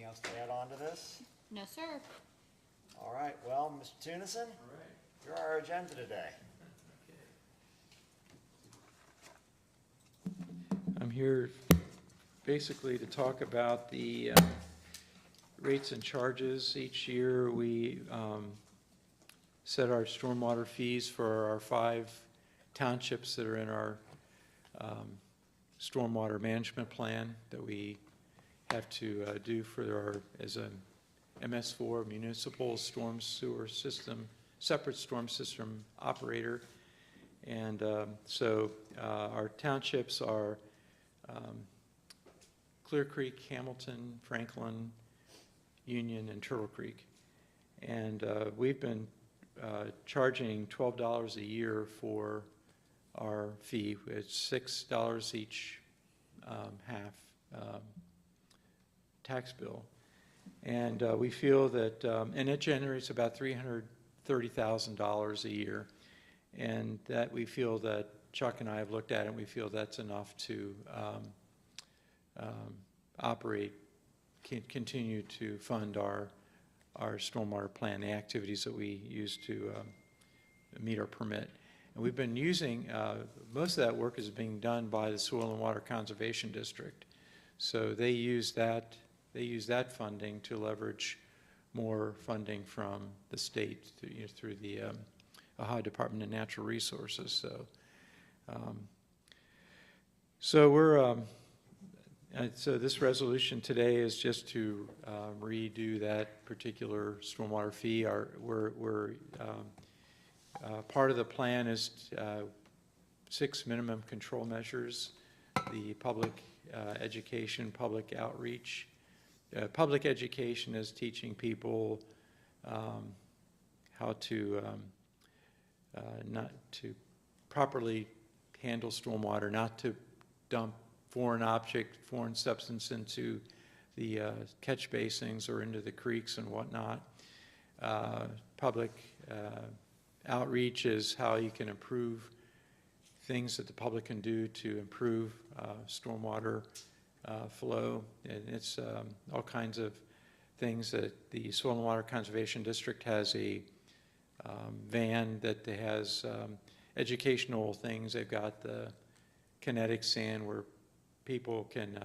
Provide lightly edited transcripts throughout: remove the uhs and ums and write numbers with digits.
else to add on to this? No, sir. All right, well, Mr. Tunison, All right. you're our agenda today. I'm here basically to talk about the rates and charges. Each year, we set our stormwater fees for our 5 townships that are in our stormwater management plan that we have to do for our, as a MS4 municipal storm sewer system, separate storm system operator. And so our townships are Clear Creek, Hamilton, Franklin, Union, and Turtle Creek. And we've been charging $12 a year for our fee. It's $6 each half tax bill. And we feel that, and it generates about $330,000 a year. And that we feel that Chuck and I have looked at it, and we feel that's enough to operate, continue to fund our stormwater plan, the activities that we use to meet our permit. And we've been using, most of that work is being done by the Soil and Water Conservation District. So they use that funding to leverage more funding from the state through the Ohio Department of Natural Resources. So this resolution today is just to redo that particular stormwater fee. Part of the plan is 6 minimum control measures: the public education, public outreach. Public education is teaching people how to not to properly handle stormwater, not to dump foreign substance into the catch basins or into the creeks and whatnot. Public outreach is how you can improve things that the public can do to improve stormwater flow. And it's all kinds of things that the Soil and Water Conservation District has a van that has educational things. They've got the kinetic sand where people can,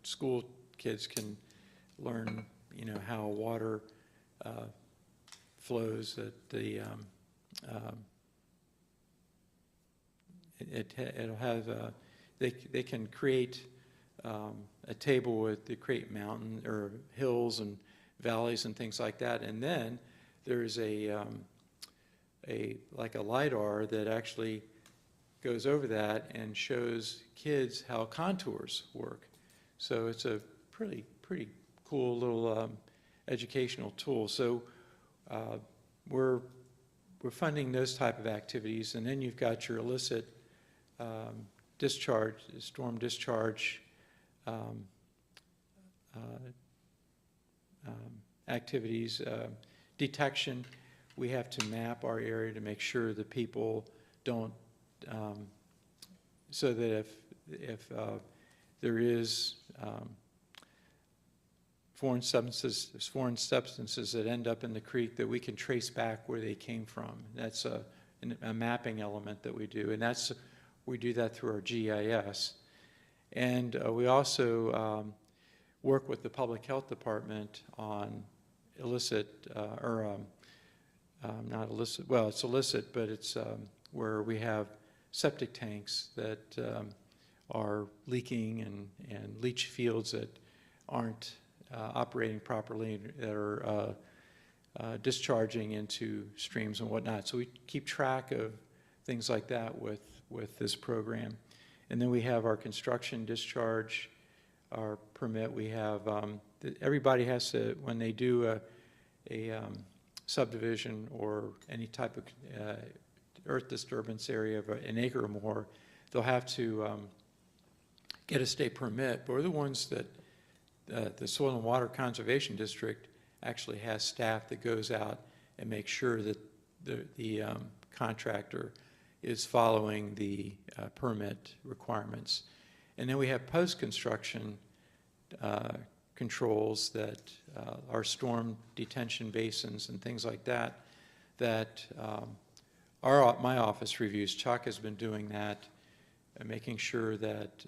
school kids can learn, how water flows. That it'll have they can create a table they create mountain or hills and valleys and things like that, and then there's like a LiDAR that actually goes over that and shows kids how contours work. So it's a pretty cool little educational tool. So we're funding those type of activities, and then you've got your illicit discharge, storm discharge activities, detection. We have to map our area to make sure that people don't, so that if there is foreign substances that end up in the creek, that we can trace back where they came from. That's a mapping element that we do, and we do that through our GIS. And we also work with the Public Health Department on illicit, not illicit, well, it's illicit, but it's where we have septic tanks that are leaking and leach fields that aren't operating properly, that are discharging into streams and whatnot. So we keep track of things like that with this program. And then we have our construction discharge, our permit. We have, everybody has to, when they do a subdivision or any type of earth disturbance area of an acre or more, they'll have to get a state permit. But we're the ones that the Soil and Water Conservation District actually has staff that goes out and makes sure that the contractor is following the permit requirements. And then we have post-construction controls that are storm detention basins and things like that, that my office reviews. Chuck has been doing that, making sure that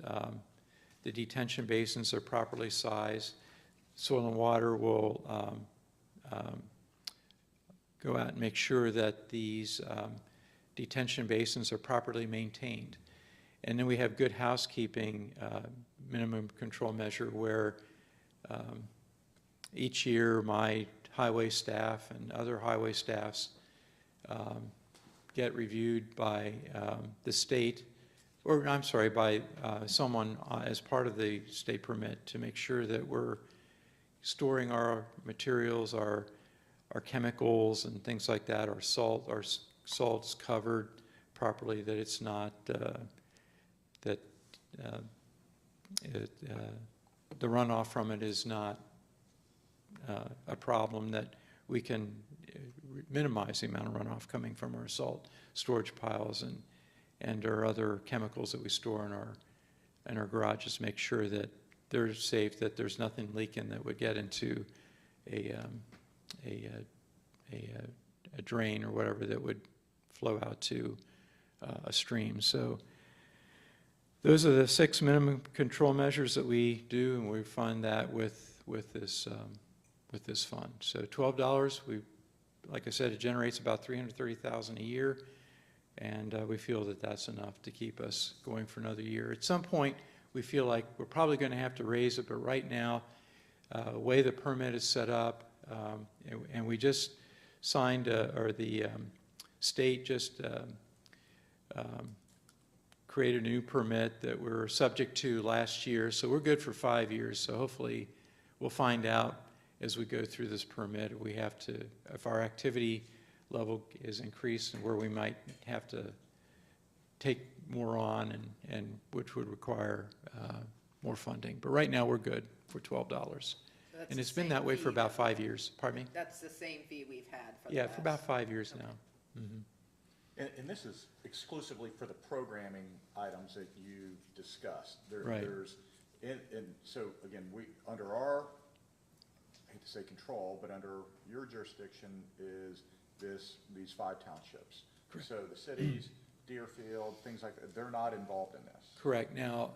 the detention basins are properly sized. Soil and Water will go out and make sure that these detention basins are properly maintained. And then we have good housekeeping minimum control measure where each year my highway staff and other highway staffs get reviewed by the state, or I'm sorry, by someone as part of the state permit to make sure that we're storing our materials, our chemicals and things like that, our salts covered properly, that it's not, that the runoff from it is not a problem, that we can minimize the amount of runoff coming from our salt storage piles and our other chemicals that we store in our garages, make sure that they're safe, that there's nothing leaking that would get into a drain or whatever that would flow out to a stream. So those are the 6 minimum control measures that we do, and we fund that with this fund. So $12, like I said, it generates about $330,000 a year, and we feel that that's enough to keep us going for another year. At some point, we feel like we're probably going to have to raise it, but right now, the way the permit is set up, and we just signed, or the state just created a new permit that we're subject to last year, so we're good for 5 years. So hopefully we'll find out as we go through this permit if our activity level is increased and where we might have to take more on, and which would require more funding. But right now we're good for $12. And it's been that way for about 5 years. Pardon me? That's the same fee we've had for the Yeah, last. for about 5 years Okay. now. Mm-hmm. And this is exclusively for the programming items that you discussed. Right. And so again, under our, I hate to say control, but under your jurisdiction is these 5 townships. Correct. So the cities, Deerfield, things like that, they're not involved in this. Correct. Now,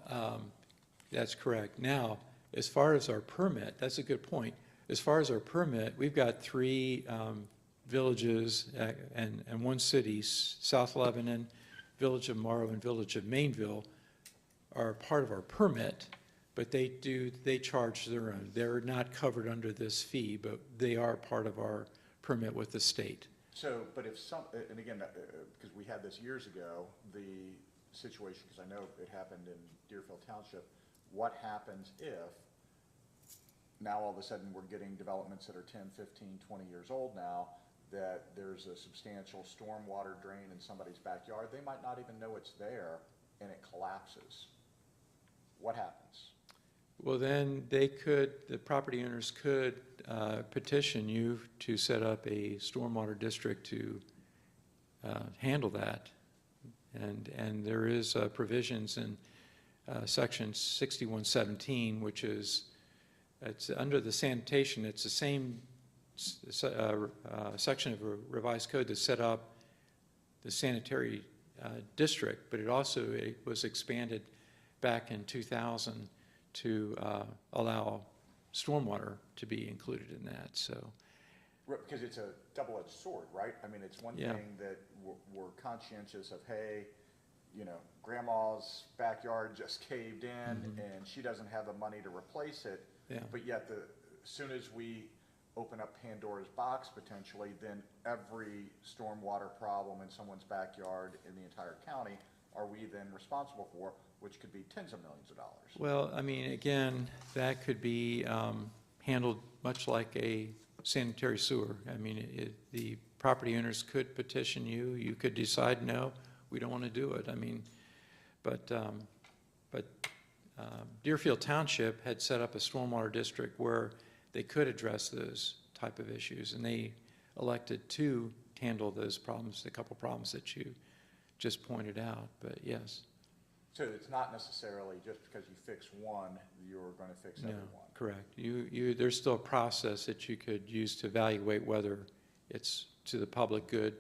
that's correct. Now, as far as our permit, that's a good point. As far as our permit, we've got 3 villages and 1 city, South Lebanon, Village of Morrow, and Village of Mainville, are part of our permit, but they charge their own. They're not covered under this fee, but they are part of our permit with the state. So, but if and again, because we had this years ago, the situation, because I know it happened in Deerfield Township, what happens if now all of a sudden we're getting developments that are 10, 15, 20 years old now, that there's a substantial stormwater drain in somebody's backyard, they might not even know it's there, and it collapses. What happens? Well, then the property owners could petition you to set up a stormwater district to handle that. And there is provisions in section 6117, which is, it's under the sanitation, it's the same section of a revised code that set up the sanitary district, but it was expanded back in 2000 to allow stormwater to be included in that. So, Because it's a double-edged sword, right? I mean, it's one Yeah. thing that we're conscientious of, hey, grandma's backyard just caved in and she doesn't have the money to replace it. Yeah. But yet, as soon as we open up Pandora's box potentially, then every stormwater problem in someone's backyard in the entire county are we then responsible for, which could be tens of millions of dollars. well, I mean, again, that could be handled much like a sanitary sewer. I mean, the property owners could petition you. You could decide, no, we don't want to do it. I mean, but Deerfield Township had set up a stormwater district where they could address those type of issues, and they elected to handle those problems, the couple problems that you just pointed out. But yes. So it's not necessarily just because you fix one, you're gonna fix No, everyone. correct. There's still a process that you could use to evaluate whether it's to the public good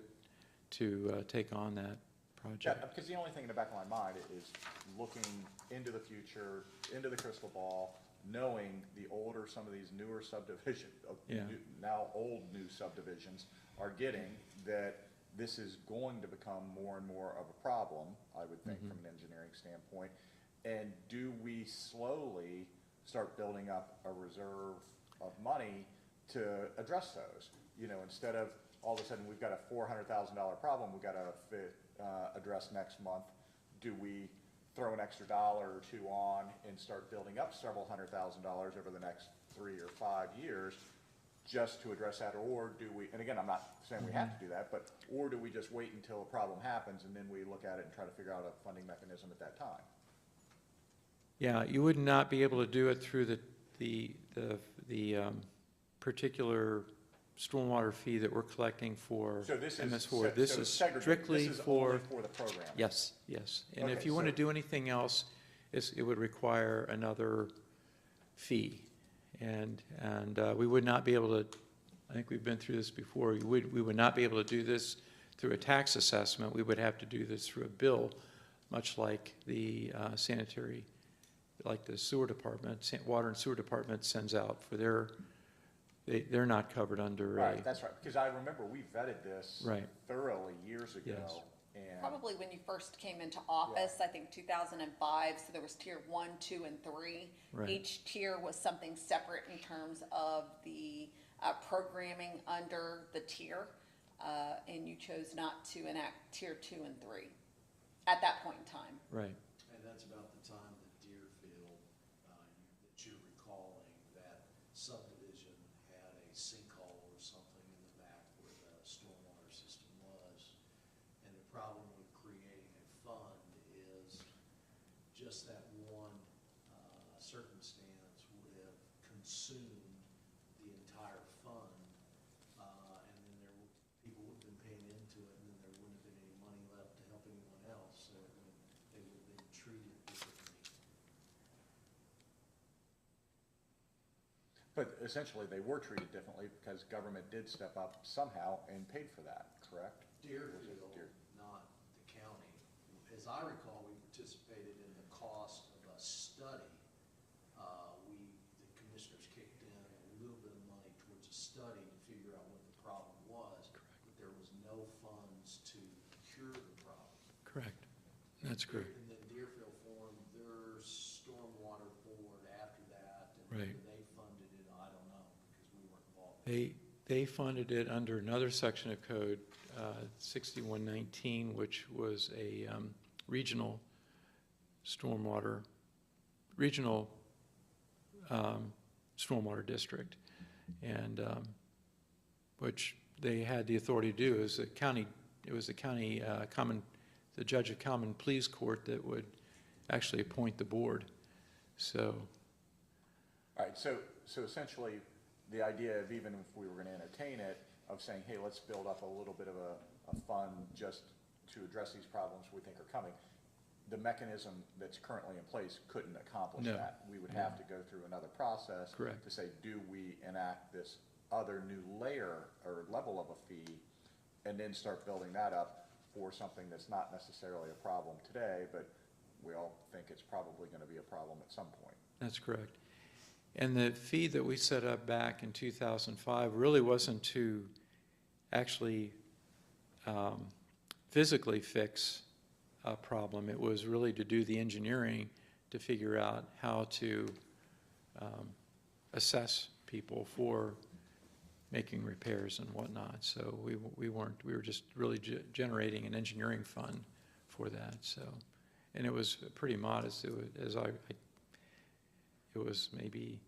to take on that Yeah, project. because the only thing in the back of my mind is looking into the future, into the crystal ball, knowing the older some of these newer Yeah. now old new subdivisions are getting, that this is going to become more and more of a problem, I would think, from an engineering standpoint. And do we slowly start building up a reserve of money to address those? You know, instead of all of a sudden, we've got a $400,000 problem we've got to address next month, do we throw an extra dollar or two on and start building up several $100,000 over the next 3 or 5 years just to address that? Or do we, and again, I'm not saying we have to do that, but, or do we just wait until a problem happens and then we look at it and try to figure out a funding mechanism at that time? Yeah, you would not be able to do it through the particular stormwater fee that we're collecting for So this is, MS4. This so is segregated. strictly This is for, only for the program. yes, yes. And if Okay, you want to so- do anything else, it would require another fee. And we would not be able to, I think we've been through this before, we would not be able to do this through a tax assessment. We would have to do this through a bill, much like the sanitary, like the sewer department, water and sewer department sends out for their, they're not covered under Right, that's right, because I remember we vetted this Right. thoroughly years ago. Yes. And Probably when you first came into office, I think 2005, so there was tier 1, 2, and 3. Right. Each tier was something separate in terms of the programming under the tier, and you chose not to enact tier 2 and 3 at that point in time. right. And that's about the time that Deerfield, that you're recalling, that subdivision had a sinkhole or something in the back where the stormwater system was. And the problem with creating a fund is just that one circumstance would have consumed the entire fund. And then people would have been paying into it, and then there wouldn't have been any money left to help anyone else. So they would have been treated differently. But essentially, they were treated differently because government did step up somehow and paid for that, correct? Deerfield, Deer- not the county. As I recall, we participated in the cost of a study. The commissioners kicked in a little bit of money towards a study to figure out what the problem was. But there was no funds to cure the problem. Correct. That's correct. And then Deerfield formed their stormwater board after that. And Right. whether they funded it, I don't know, because we weren't involved. They funded it under another section of code, 6119, which was a regional stormwater district, and which they had the authority to do. It was the county the judge of common pleas court that would actually appoint the board. So, All right, so essentially, the idea of, even if we were gonna entertain it, of saying, hey, let's build up a little bit of a fund just to address these problems we think are coming, the mechanism that's currently in place couldn't accomplish No. that. We would have to go through another process. Correct. To say, do we enact this other new layer or level of a fee, and then start building that up for something that's not necessarily a problem today, but we all think it's probably gonna be a problem at some point. that's correct. And the fee that we set up back in 2005 really wasn't to actually physically fix a problem. It was really to do the engineering to figure out how to assess people for making repairs and whatnot. So we were just really generating an engineering fund for that. So, and it was pretty modest. It was maybe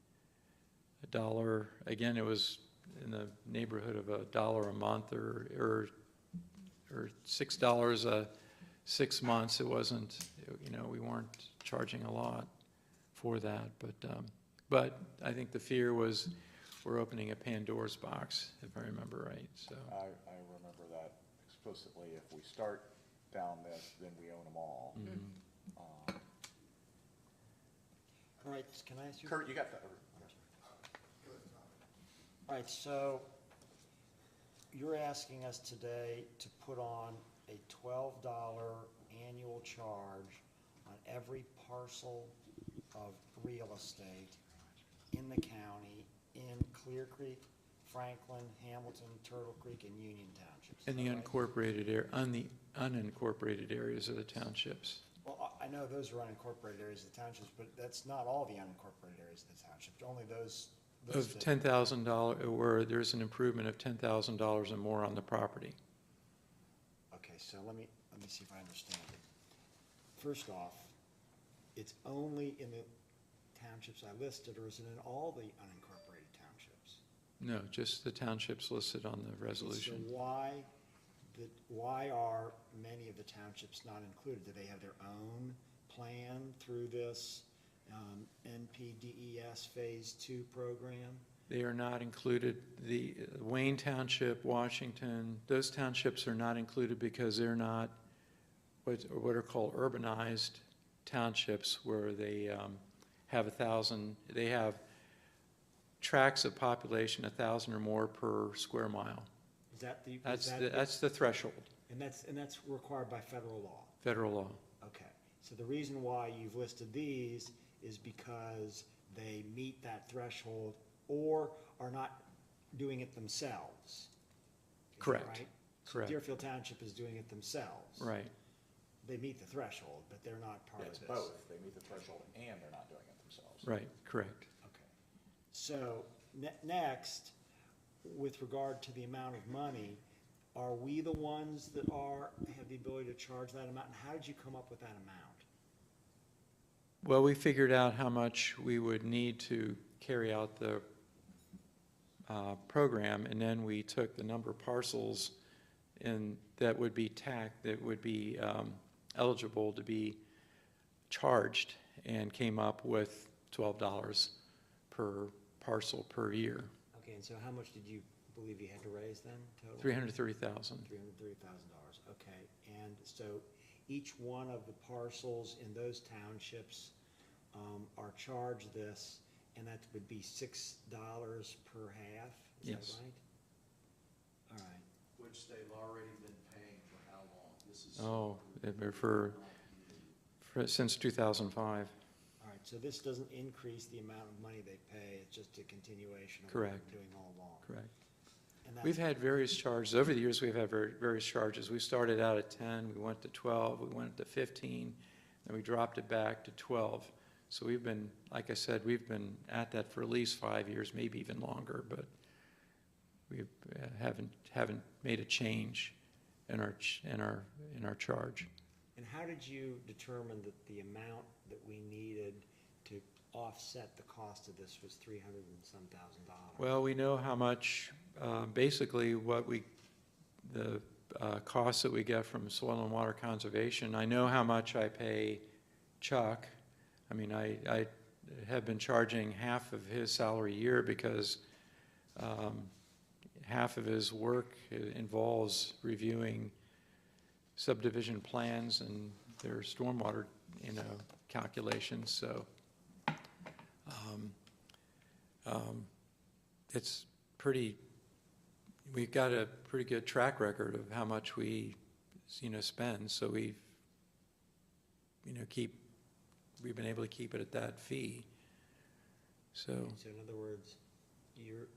$1. Again, it was in the neighborhood of $1 a month or $6 6 months. It wasn't, we weren't charging a lot for that, but I think the fear was we're opening a Pandora's box, if I remember right, so. I remember that explicitly. If we start down this, then we own them all. right, can I ask you? Kurt, you got the, All right, so you're asking us today to put on a $12 annual charge on every parcel of real estate in the county, in Clear Creek, Franklin, Hamilton, Turtle Creek, and Union Townships. In is the that right? unincorporated areas of the townships. Well, I know those are unincorporated areas of the townships, but that's not all the unincorporated areas of the township, only those Of that- $10,000, where there's an improvement of $10,000 or more on the property. Okay, so let me see if I understand it. First off, it's only in the townships I listed, or is it in all the unincorporated townships? No, just the townships listed on the resolution. So why are many of the townships not included? Do they have their own plan through this NPDES Phase 2 program? They are not included. The Wayne Township, Washington, those townships are not included because they're not what are called urbanized townships, where they have 1,000, they have tracts of population 1,000 or more per square mile. Is that the? That's the threshold, And that's required by federal law? federal law. Okay, so the reason why you've listed these is because they meet that threshold or are not doing it themselves? Is that Correct. right? So Correct. Deerfield Township is doing it themselves? Right. They meet the threshold, but they're not part yeah, of it's this? both. They meet the threshold and they're not doing it themselves. Right, correct. Okay. So, next, with regard to the amount of money, are we the ones that have the ability to charge that amount? And how did you come up with that amount? Well, we figured out how much we would need to carry out the program, and then we took the number of parcels that would be eligible to be charged, and came up with $12 per parcel per year, Okay, and so how much did you believe you had to raise then, total? $330,000. $330,000, okay. And so each one of the parcels in those townships are charged this, and that would be $6 per half? Is Yes. that right? All right. Which they've already been paying for how long? This is. Since 2005. All right, so this doesn't increase the amount of money they pay, it's just a continuation of what Correct. they're doing all along? Correct. And that's- We've had various charges. Over the years, we've had various charges. We started out at 10, we went to 12, we went to 15, and we dropped it back to 12. So we've been, like I said, we've been at that for at least 5 years, maybe even longer, but we haven't made a change in our charge. And how did you determine that the amount that we needed to offset the cost of this was $300,000 and some thousand? Well, we know how much, basically the costs that we get from soil and water conservation. I know how much I pay Chuck. I mean, I have been charging half of his salary a year because half of his work involves reviewing subdivision plans and their stormwater, calculations. So it's we've got a pretty good track record of how much we, spend. So we've been able to keep it at that fee. So So in other words, you're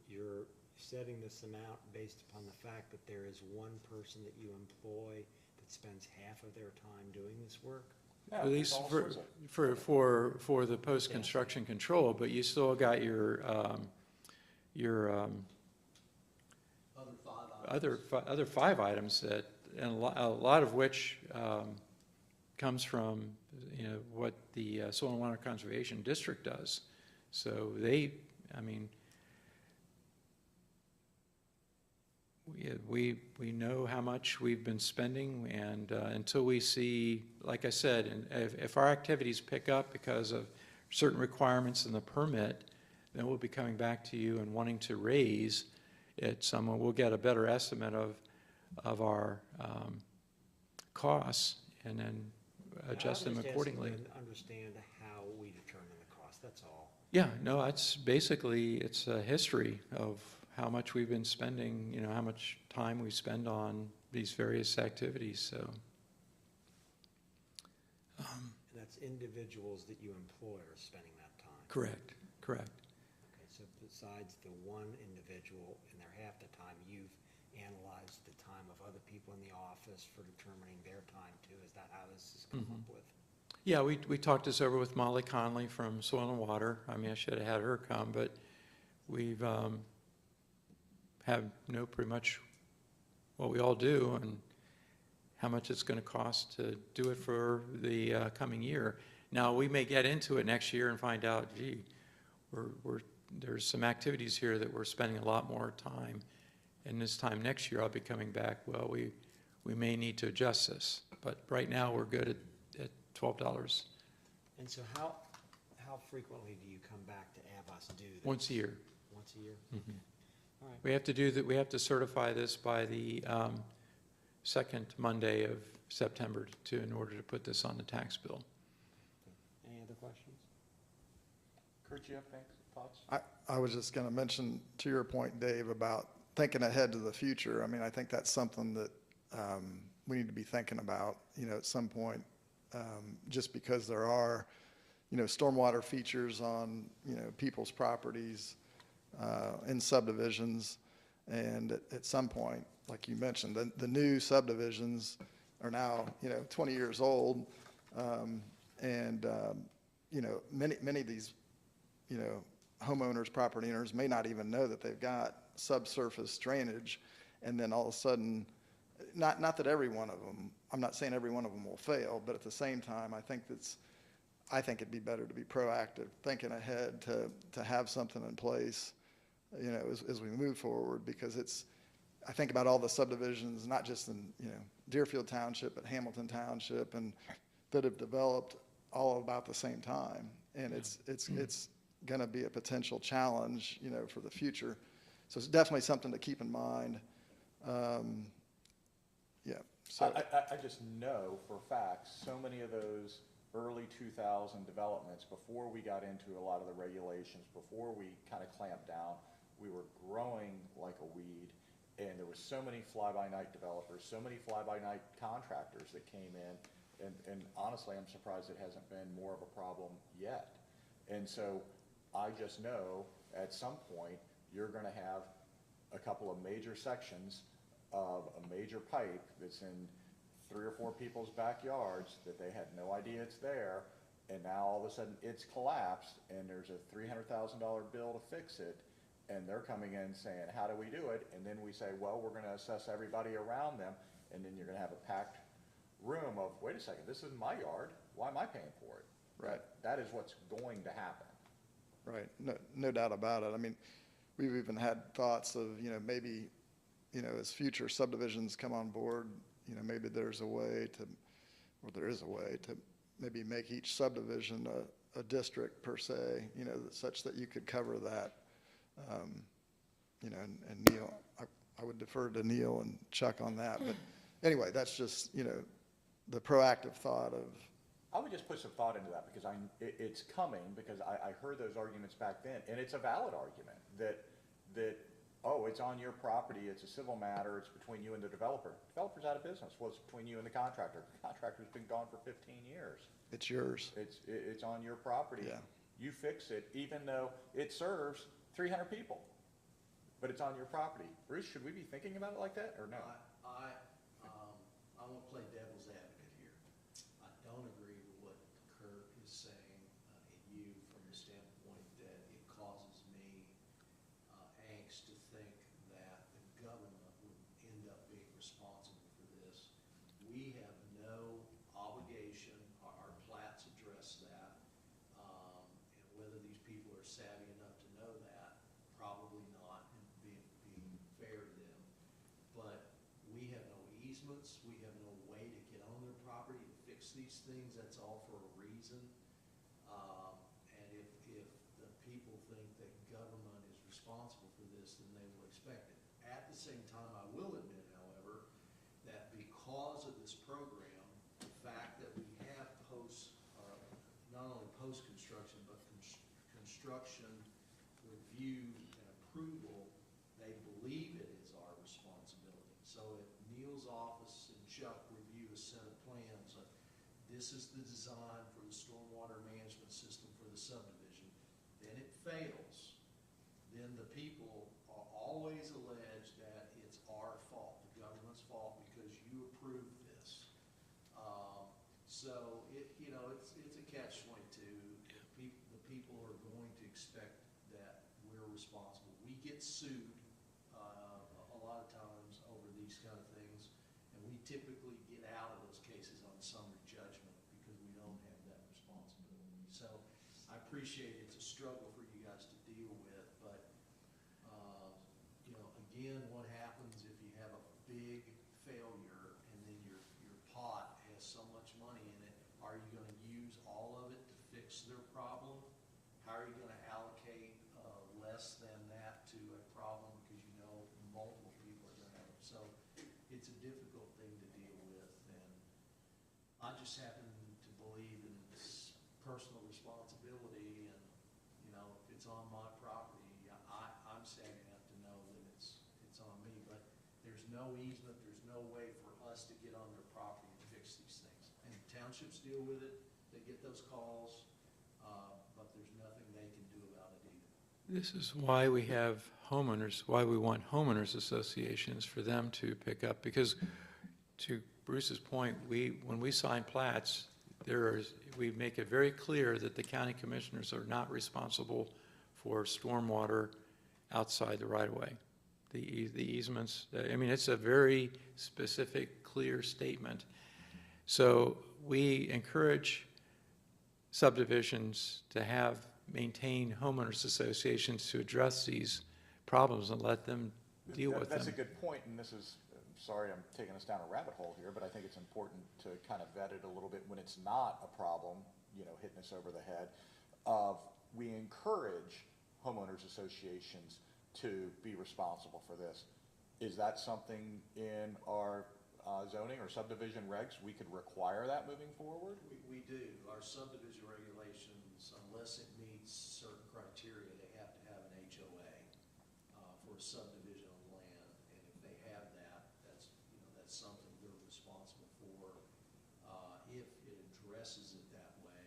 setting this amount based upon the fact that there is one person that you employ that spends half of their time doing this work? Yeah, at it's least all for sorts of- the post-construction control, but you still got your Other 5 items. other 5 items that, and a lot of which comes from, what the Soil and Water Conservation District does. So we know how much we've been spending, and until we see, like I said, and if our activities pick up because of certain requirements in the permit, then we'll be coming back to you and wanting to raise it somewhat. We'll get a better estimate of our costs and then adjust them accordingly. I'm just asking to understand how we determine the cost. that's all. Yeah, no, it's basically, it's a history of how much we've been spending, you know, how much time we spend on these various activities, so. And that's individuals that you employ are spending that time. Correct, correct. Okay, so besides the one individual in their half the time, you've analyzed the time of other people in the office for determining their time too? Is that how this is come up with? Yeah, we talked this over with Molly Conley from Soil and Water. I mean, I should have had her come, but we've have know pretty much what we all do and how much it's going to cost to do it for the coming year. Now, we may get into it next year and find out, gee, there's some activities here that we're spending a lot more time. And this time next year, I'll be coming back, well, we may need to adjust this. But right now, we're good at $12 And so how frequently do you come back to have us do this? once a year. Once a year? Mhm. All right. We have to do that. We have to certify this by the second Monday of September in order to put this on the tax bill. Any other questions? Kurt, you have thoughts? I was just going to mention, to your point, Dave, about thinking ahead to the future. I mean, I think that's something that we need to be thinking about, you know, at some point, just because there are, you know, stormwater features on, you know, people's properties in subdivisions. And at some point, like you mentioned, the new subdivisions are now, you know, 20 years old. You know, many of these, you know, homeowners, property owners may not even know that they've got subsurface drainage. And then all of a sudden, not that every one of them, I'm not saying every one of them will fail, but at the same time, I think it'd be better to be proactive, thinking ahead to have something in place, you know, as we move forward, because I think about all the subdivisions, not just in, you know, Deerfield Township, but Hamilton Township, and that have developed all about the same time. And it's going to be a potential challenge, you know, for the future. So it's definitely something to keep in mind. Yeah. So I just know for a fact, so many of those early 2000 developments, before we got into a lot of the regulations, before we kind of clamped down, we were growing like a weed. And there were so many fly-by-night developers, so many fly-by-night contractors that came in. And honestly, I'm surprised it hasn't been more of a problem yet. And so I just know at some point, you're going to have a couple of major sections of a major pipe that's in 3 or 4 people's backyards that they had no idea it's there, and now all of a sudden it's collapsed, and there's a $300,000 bill to fix it, and they're coming in saying, how do we do it? And then we say, well, we're going to assess everybody around them, and then you're going to have a packed room of, wait a second, this isn't my yard. Why am I paying for it? Right. That is what's going to happen. right, no doubt about it. I mean, we've even had thoughts of, you know, maybe, you know, as future subdivisions come on board, you know, maybe there's a way to, or there is a way to maybe make each subdivision a district per se, you know, such that you could cover that. You know, and Neil, I would defer to Neil and Chuck on that. But anyway, that's just, you know, the proactive thought of, I would just put some thought into that because it's coming, because I heard those arguments back then, and it's a valid argument that oh, it's on your property, it's a civil matter, it's between you and the developer. Developer's out of business. Well, it's between you and the contractor. The contractor's been gone for 15 years. it's yours. It's on your property. Yeah. You fix it, even though it serves 300 people, but it's on your property. Bruce, should we be thinking about it like that or no? I won't play devil's advocate here. I don't agree with what Kurt is saying, and you, from the standpoint that it causes me angst to think that the government would end up being responsible for this. We have no obligation, our plats address that, and whether these people are savvy enough to know that, probably not, and being fair to them. But we have no easements, we have no way to get on their property to fix these things, that's all for a reason. And if the people think that government is responsible for this, then they will expect it. At the same time, I will admit, however, that because of this program, the fact that we have not only post-construction, but construction review and approval, they believe it is our responsibility. So if Neil's office and Chuck review a set of plans, this is the design for the stormwater management system for the subdivision, then it fails, then the people are always alleged that it's our fault, the government's fault, because you approved this. So it's a catch-22. The people are going to expect that we're responsible. We get sued a lot of times over these kind of things, and we typically get out of those cases on summary judgment because we don't have that responsibility. So I appreciate it's a struggle for you guys to deal with, but again, what happens if you have a big failure and then your pot has so much money in it? Are you going to use all of it to fix their problem? How are you going to allocate less than that to a problem because you know multiple people are going to have it? So it's a difficult thing to deal with, and I just happen to believe in this personal responsibility, and if it's on my property, I'm sad enough to know that it's on me, but there's no easement, there's no way for us to get on their property and fix these things. And townships deal with it, they get those calls, but there's nothing they can do about it either. This is why we have homeowners, why we want homeowners associations for them to pick up, because to Bruce's point, when we sign plats, we make it very clear that the county commissioners are not responsible for stormwater outside the right-of-way. The easements, it's a very specific, clear statement. So we encourage subdivisions to maintain homeowners associations to address these problems and let them deal with them. That's a good point, and this is, sorry I'm taking us down a rabbit hole here, but I think it's important to kind of vet it a little bit when it's not a problem, hitting us over the head. We encourage homeowners associations to be responsible for this. Is that something in our zoning or subdivision regs we could require that moving forward? We do. Our subdivision regulations, unless it meets certain criteria, they have to have an HOA for a subdivision of land. And if they have that, that's something they're responsible for. If it addresses it that way.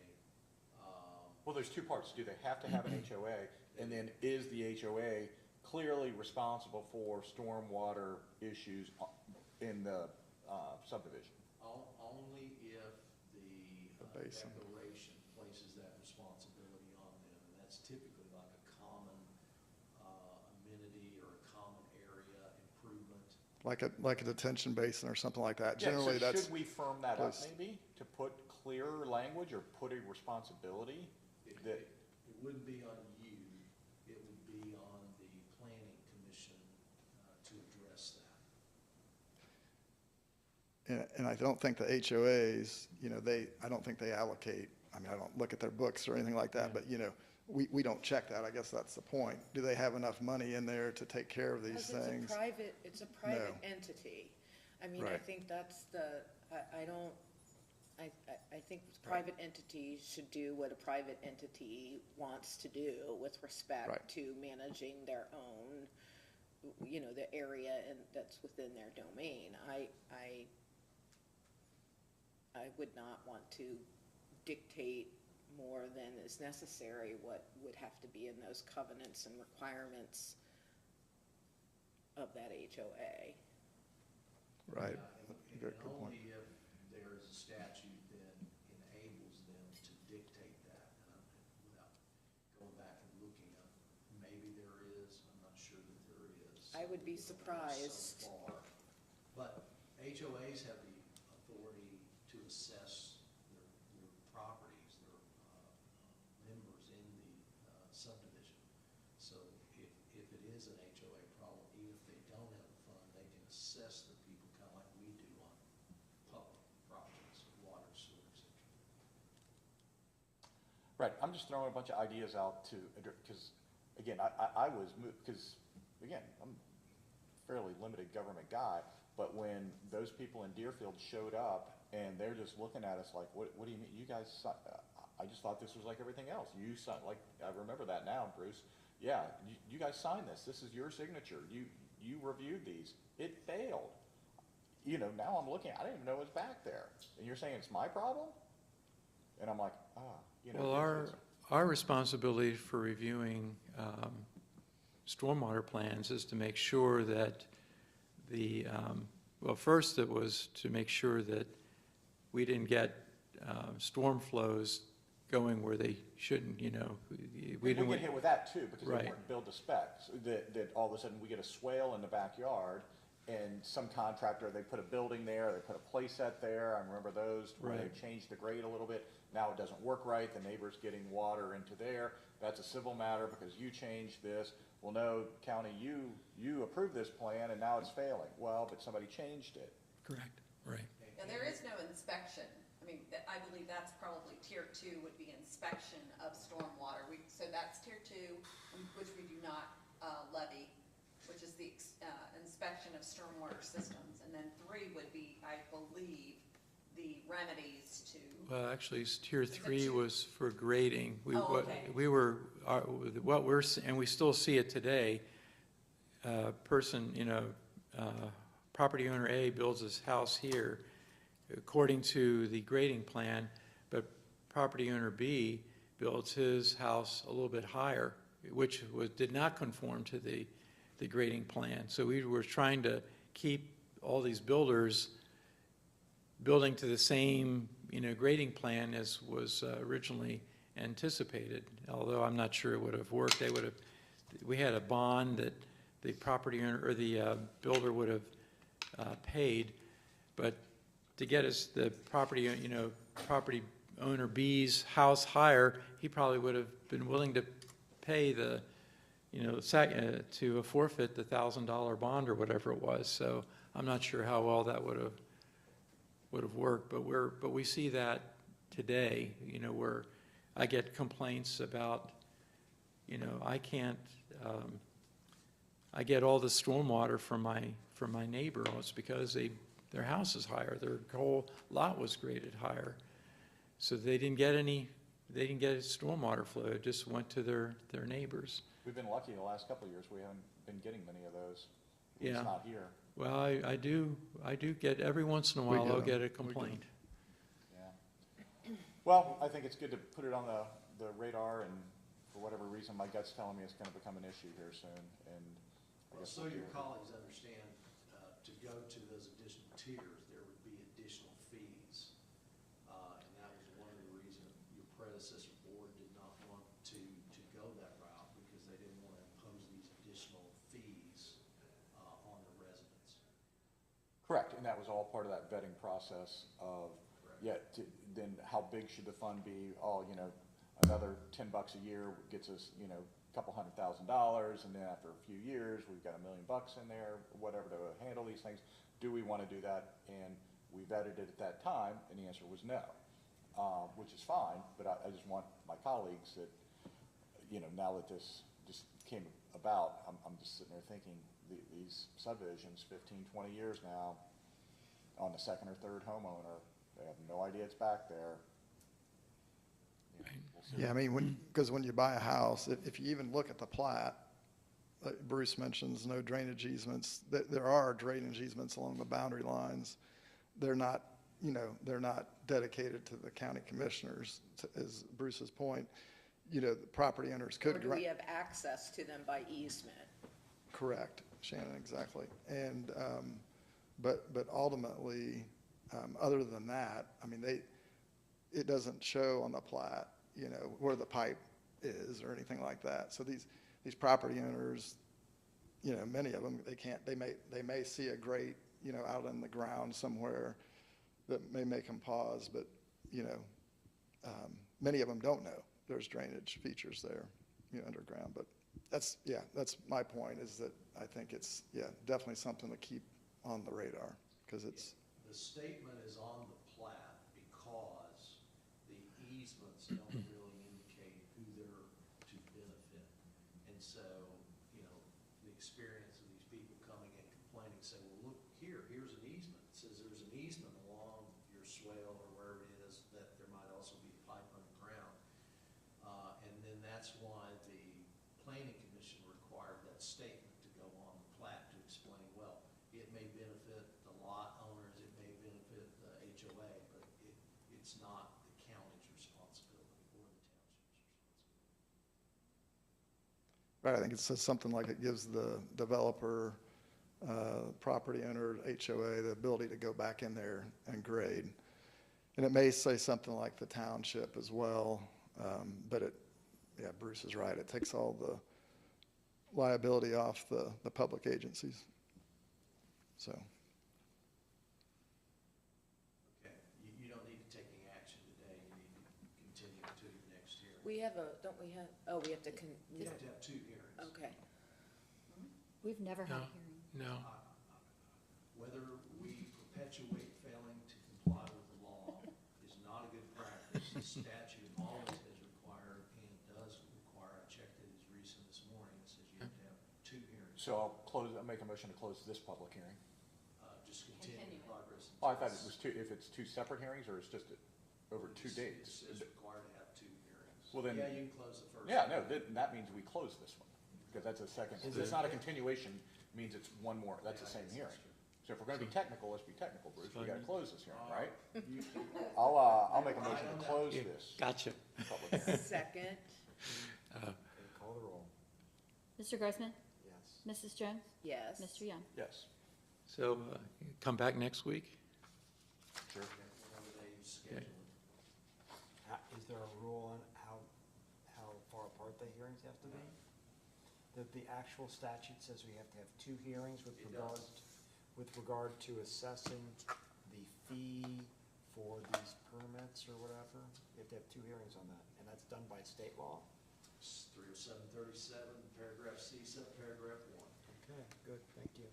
Well, there's two parts. Do they have to have an HOA? And then is the HOA clearly responsible for stormwater issues in the subdivision? Only if the basin. declaration places that responsibility on them, and that's typically like a common amenity or a common area improvement. Like a detention basin or something like that. Yeah, Generally, so that's, should we firm that up placed. maybe to put clearer language or put a responsibility that? It wouldn't be on you, it would be on the planning commission to address that. and I don't think the HOAs, I don't think they allocate, I don't look at their books or anything like that, but, we don't check that. I guess that's the point. Do they have enough money in there to take care of these Because things? it's a private No. entity. I Right. think that's I think private entities should do what a private entity wants to do with respect Right. to managing their own, the area and that's within their domain. I would not want to dictate more than is necessary what would have to be in those covenants and requirements of that HOA. Right. Yeah, Good and point. only if there is a statute that enables them to dictate that, and without going back and looking up, maybe there is, I'm not sure that there is. I would be So surprised. far. But HOAs have the authority to assess their properties, their members in the subdivision. So if it is an HOA problem, even if they don't have a fund, they can assess the people kind of like we do on public properties, water, sewer, et cetera. Right, I'm just throwing a bunch of ideas out to, because, again, I was moved, because, again, I'm a fairly limited government guy, but when those people in Deerfield showed up, and they're just looking at us like, what do you mean, you guys, I just thought this was like everything else. You signed, like, I remember that now, Bruce. Yeah, you guys signed this. This is your signature. You reviewed these. It failed. You know, now I'm looking, I didn't even know it was back there. And you're saying it's my problem? And I'm like, you know. Well, our responsibility for reviewing stormwater plans is to make sure that well, first it was to make sure that we didn't get storm flows going where they shouldn't, you know. We get hit with that too, because they Right. weren't built to specs. That all of a sudden we get a swale in the backyard, and some contractor, they put a building there, they put a playset there. I remember those, where they Right. changed the grade a little bit. Now it doesn't work right, the neighbor's getting water into there. That's a civil matter because you changed this. Well, no, county, you approved this plan and now it's failing. Well, but somebody changed it. Correct, right. Now, there is no inspection. I mean, I believe that's probably tier 2 would be inspection of stormwater. So that's tier 2, which we do not levy, which is the inspection of stormwater systems. And then 3 would be, I believe, the remedies to, Well, actually, tier it 3 two? was for grading. Oh, okay. We were, what we're, and we still see it today, person, you know, property owner A builds his house here according to the grading plan, but property owner B builds his house a little bit higher, which did not conform to the grading plan. So we were trying to keep all these builders building to the same, you know, grading plan as was originally anticipated, although I'm not sure it would have worked. We had a bond that the property owner, or the builder would have paid, but to get us the property, you know, property owner B's house higher, he probably would have been willing to pay the, you know, to forfeit the $1,000 bond or whatever it was. So I'm not sure how well that would have worked, but we see that today, you know, where I get complaints about, you know, I can't, I get all the stormwater from my neighbor. It's because their house is higher, their whole lot was graded higher. So they didn't get stormwater flow, it just went to their neighbors. We've been lucky the last couple of years. We haven't been getting many of those. Yeah. It's not here. Well, I do get, every once in a while, I'll get a complaint. Yeah. Well, I think it's good to put it on the radar, and for whatever reason, my gut's telling me it's gonna become an issue here soon, and I guess So we'll your do it. colleagues understand, to go to those additional tiers, there would be additional fees. And that was one of the reasons your predecessor board did not want to go that route, because they didn't want to impose these additional fees on the residents. Correct, and that was all part of that vetting process of, then how big should the fund be? Oh, you know, another $10 a year gets us, you know, a couple $100,000, and then after a few years, we've got $1 million in there, whatever, to handle these things. Do we want to do that? And we vetted it at that time, and the answer was no, which is fine, but I just want my colleagues that, you know, now that this just came about, I'm just sitting there thinking, these subdivisions, 15, 20 years now, on the second or third homeowner, they have no idea it's back there. You know, we'll see. Yeah, I mean, because when you buy a house, if you even look at the plat, like Bruce mentions, no drainage easements, there are drainage easements along the boundary lines. They're not, you know, they're not dedicated to the county commissioners, as Bruce's point. You know, the property owners Or could. do we have access to them by easement? Correct, Shannon, exactly. And, but ultimately, other than that, I mean, it doesn't show on the plat, you know, where the pipe is or anything like that. So these property owners, you know, many of them, they may see a grate, you know, out in the ground somewhere that may make them pause, but, you know, many of them don't know there's drainage features there, you know, underground. But that's my point, is that I think it's, definitely something to keep on the radar, because it's. The statement is on the plat because the easements don't really indicate who they're to benefit. And so, you know, the experience of these people coming and complaining, say, well, look, here's an easement. It says there's an easement along your swale or wherever it is, that there might also be a pipe underground. it's not the county's responsibility or the township's responsibility. Right, I think it says something like it gives the developer, property owner, HOA, the ability to go back in there and grade. And it may say something like the township as well, but yeah, Bruce is right, it takes all the liability off the public agencies. So, Okay, you don't need to take any action today, you need to continue to your next hearing. We have don't we have, we have to, You have to have 2 hearings. okay. We've never had a No. hearing. No. Whether we perpetuate failing to comply with the law is not a good practice. The statute always has required, and does require, I checked it as recent this morning, it says you have to have 2 hearings. So I'll make a motion to close this public hearing. Just continue progress. Oh, I thought it was if it's 2 separate hearings, or it's just over 2 dates? It's required to have 2 hearings. Well, then- Yeah, you can close the first. Yeah, no, that means we close this one, because that's a second, it's not a continuation, means it's one more, that's the same hearing. So if we're gonna be technical, let's be technical, Bruce, we gotta close this hearing, right? I'll make a motion to close this Gotcha. public hearing. Second, Call the roll. Mr. Grossman? Yes. Mrs. Jones? yes. Mr. Young? Yes, So come back next week? sure. Whenever they schedule it. Is there a rule on how far apart the hearings have to be? The actual statute says we have to have 2 hearings with It regard, does. with regard to assessing the fee for these permits or whatever. You have to have 2 hearings on that, and that's done by state law. It's 30737, paragraph C, subparagraph 1. Okay, good, thank you.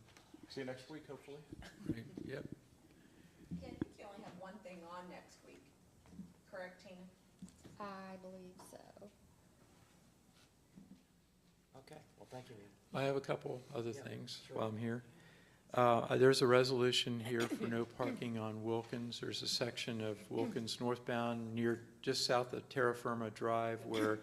See you next week, hopefully. Right, yep. Yeah, I think you only have one thing on next week, correct, Tina? I believe so. Okay, well, thank you, Ian. I have a couple other Yeah, things sure. while I'm here. There's a resolution here for no parking on Wilkins. There's a section of Wilkins northbound just south of Terra Firma Drive where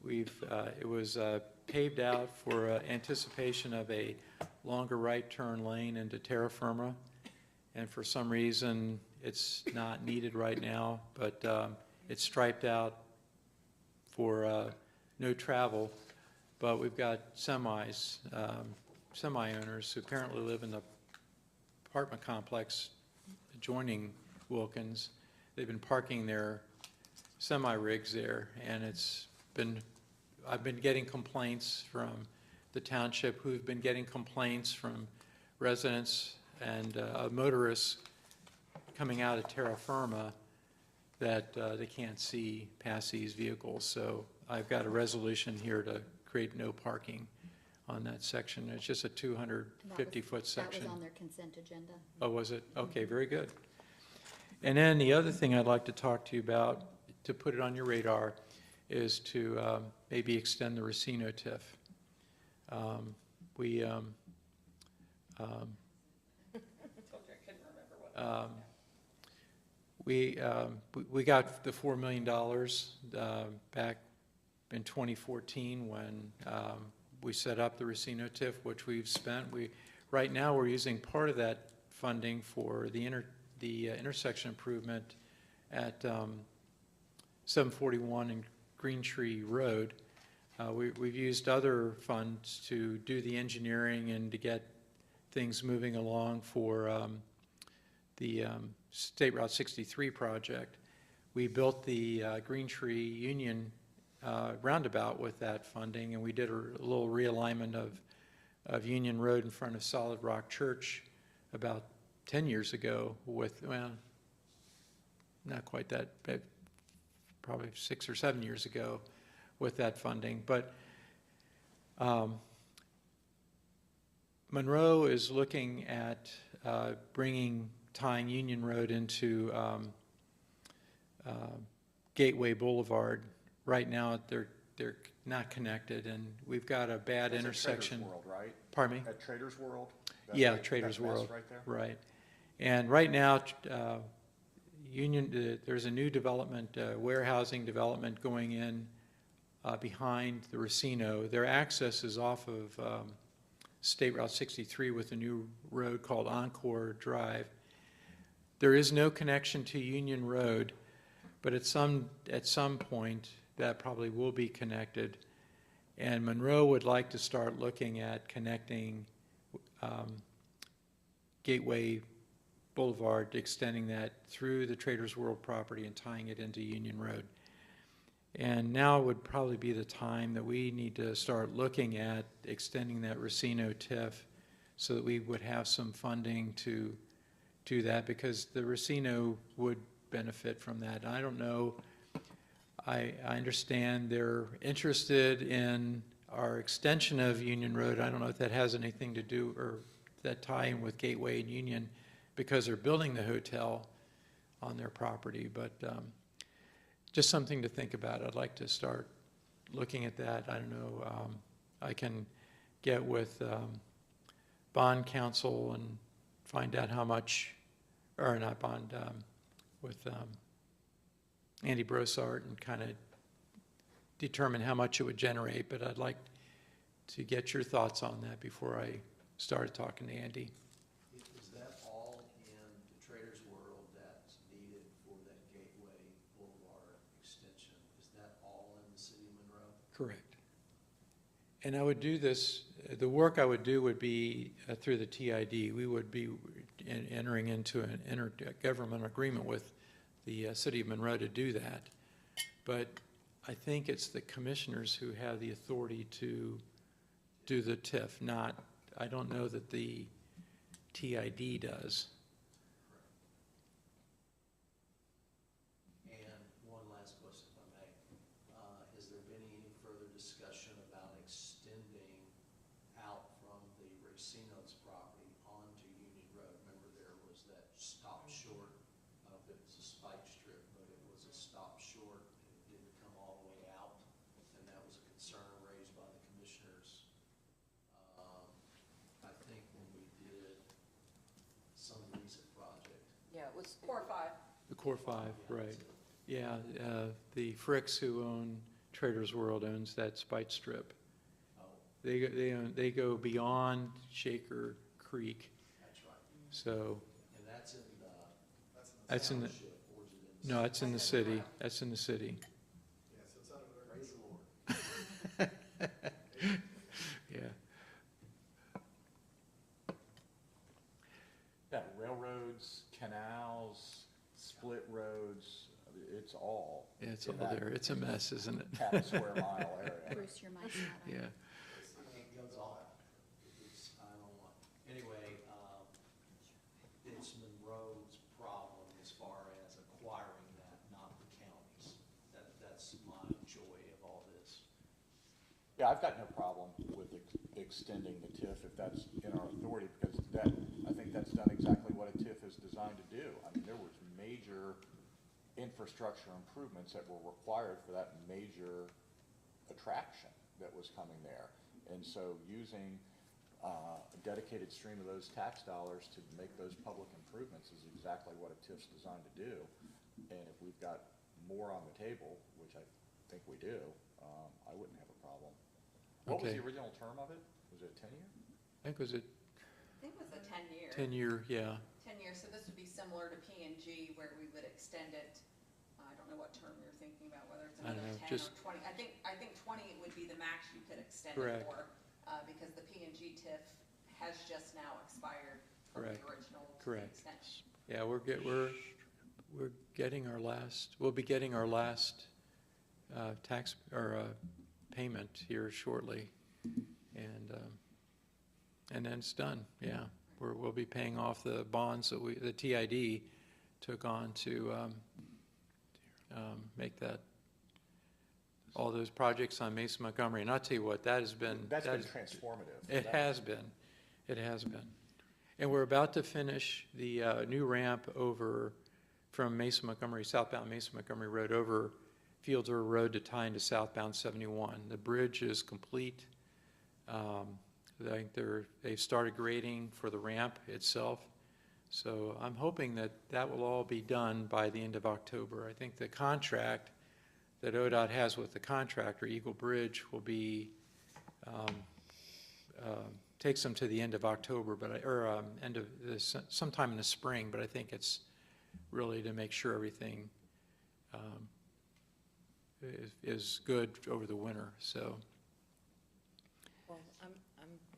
it was paved out for anticipation of a longer right turn lane into terra firma. And for some reason, it's not needed right now, but it's striped out for no travel. But we've got semi owners who apparently live in the apartment complex adjoining Wilkins. They've been parking their semi-rigs there, and I've been getting complaints from the township, who've been getting complaints from residents and motorists coming out of terra firma that they can't see past these vehicles. So I've got a resolution here to create no parking on that section. It's just a 250-foot section. That was on their consent agenda. Oh, was it? Okay, very good. And then the other thing I'd like to talk to you about, to put it on your radar, is to maybe extend the Racino TIF. I told you I couldn't remember what. We got the $4 million back in 2014 when we set up the Racino TIF, which we've spent. Right now, we're using part of that funding for the intersection improvement at 741 and Green Tree Road. We've used other funds to do the engineering and to get things moving along for the State Route 63 project. We built the Green Tree Union roundabout with that funding, and we did a little realignment of Union Road in front of Solid Rock Church about 10 years ago with, well, not quite that, but probably 6 or 7 years ago with that funding. But Monroe is looking at tying Union Road into Gateway Boulevard. Right now, they're not connected, and we've got a bad That's at intersection. Trader's World, right? Pardon me? At Trader's World? That Yeah, right- Trader's that mess World. right there? Right. And right now, there's a new development, warehousing development going in behind the Racino. Their access is off of State Route 63 with a new road called Encore Drive. There is no connection to Union Road. But at some point, that probably will be connected. And Monroe would like to start looking at connecting Gateway Boulevard, extending that through the Traders World property and tying it into Union Road. And now would probably be the time that we need to start looking at extending that Racino TIF so that we would have some funding to do that, because the Racino would benefit from that. I don't know, I understand they're interested in our extension of Union Road. I don't know if that has anything to do, or that tie in with Gateway and Union, because they're building the hotel on their property, but just something to think about. I'd like to start looking at that. I don't know, I can get with bond counsel and find out how much, or not bond, with Andy Brossart, and kind of determine how much it would generate, but I'd like to get your thoughts on that before I started talking to Andy. Is that all in the Traders World that's needed for that Gateway Boulevard extension? Is that all in the city of Monroe? Correct. And I would do this, the work I would do would be through the TID. We would be entering into an intergovernmental agreement with the city of Monroe to do that. But I think it's the commissioners who have the authority to do the TIF, not, I don't know that the TID does. And one last question, if I may. Has there been any further discussion about extending out from the Racino's property onto Union Road? Remember, there was that stop short, I don't know if it was a spike strip, but it was a stop short, and it didn't come all the way out, and that was a concern raised by the commissioners. I think when we did some recent project. Yeah, it was 4 or 5. The Core Five, right. Yeah, the Fricks, who own Traders World, owns that spike strip. Oh, They go beyond Shaker Creek, that's right. so And that's in the that's in the, township, or is it in the? no, it's in the city, that's in the city. Praise the Lord. Yeah. Yeah, railroads, canals, split roads, it's all. Yeah, it's in all that there. It's a mess, isn't it? 10 square mile area. Bruce, your mic's not on. Yeah. It goes off. I don't want, anyway, it's Monroe's problem as far as acquiring that, not the county's. That's my joy of all this. Yeah, I've got no problem with extending the TIF if that's in our authority, because that, I think that's done exactly what a TIF is designed to do. I mean, there was major infrastructure improvements that were required for that major attraction that was coming there. And so using a dedicated stream of those tax dollars to make those public improvements is exactly what a TIF's designed to do. And if we've got more on the table, which I think we do, I wouldn't have a problem. What was Okay. the original term of it? Was it 10-year? I think it was a I think it was a 10-year. 10-year, yeah. 10 years, so this would be similar to P&G where we would extend it. I don't know what term you're thinking about, whether it's I don't another know, 10 just- or 20. I think 20 would be the max you could extend it Correct. for, because the P&G TIF has just now expired from the Correct. original Correct. extension. Yeah, we're getting our last, we'll be getting our last tax, or payment here shortly. And then it's done, yeah. We'll be paying off the bonds that the TID took on to make that, all those projects on Mason Montgomery. And I'll tell you what, that has been. That's been that- transformative. It has been. It has been. And we're about to finish the new ramp over from Mason Montgomery, southbound Mason Montgomery Road over Fieldsboro Road to tie into southbound 71. The bridge is complete. I think they've started grading for the ramp itself. So I'm hoping that that will all be done by the end of October. I think the contract that ODOT has with the contractor, Eagle Bridge, will be, takes them to the end of October, end of sometime in the spring, but I think it's really to make sure everything is good over the winter, so. Well, I'm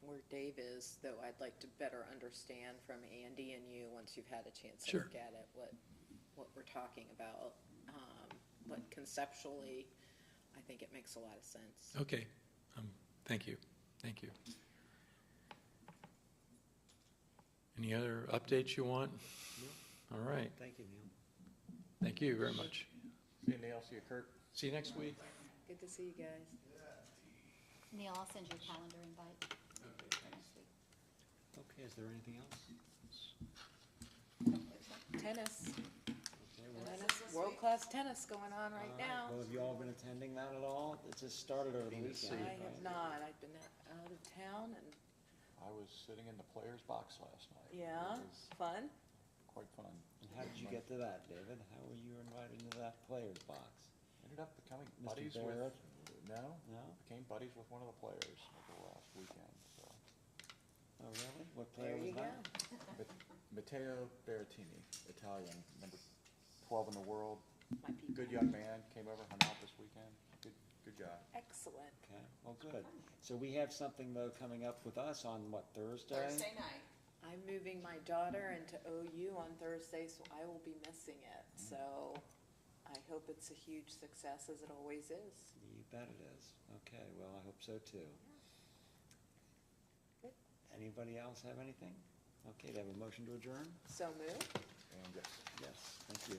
where Dave is, though I'd like to better understand from Andy and you, once you've had a chance to Sure. look at it, what we're talking about. But conceptually, I think it makes a lot of sense. Okay, thank you, thank you. Any other updates you want? All right, Thank you, Neil. thank you very much. Anything else, you, Kurt? See you next week. Good to see you guys. Neil, I'll send you a calendar invite. Okay, is there anything else? Tennis, Okay, well, world-class tennis going on right now. Well, have you all been attending that at all? It just started over the weekend. I have not, I've been out of town and, I was sitting in the players' box last night. yeah, It was fun. quite fun. And how did you get to that, David? How were you invited into that players box? Ended up becoming Mr. buddies Barrett? with, no, No? became buddies with one of the players over the last weekend, so. Oh, really? What player There was you go. that? Matteo Berrettini, Italian, number 12 in the world. My people. Good young man, came over, hung out this weekend. Good guy. Excellent. Okay, well, good. So we have something though coming up with us on what, Thursday? Thursday night. I'm moving my daughter into OU on Thursday, so I will be missing it. So I hope it's a huge success, as it always is. You bet it is. Okay, well, I hope so too. Good. Anybody else have anything? Okay, do I have a motion to adjourn? So move. And yes. Yes, thank you.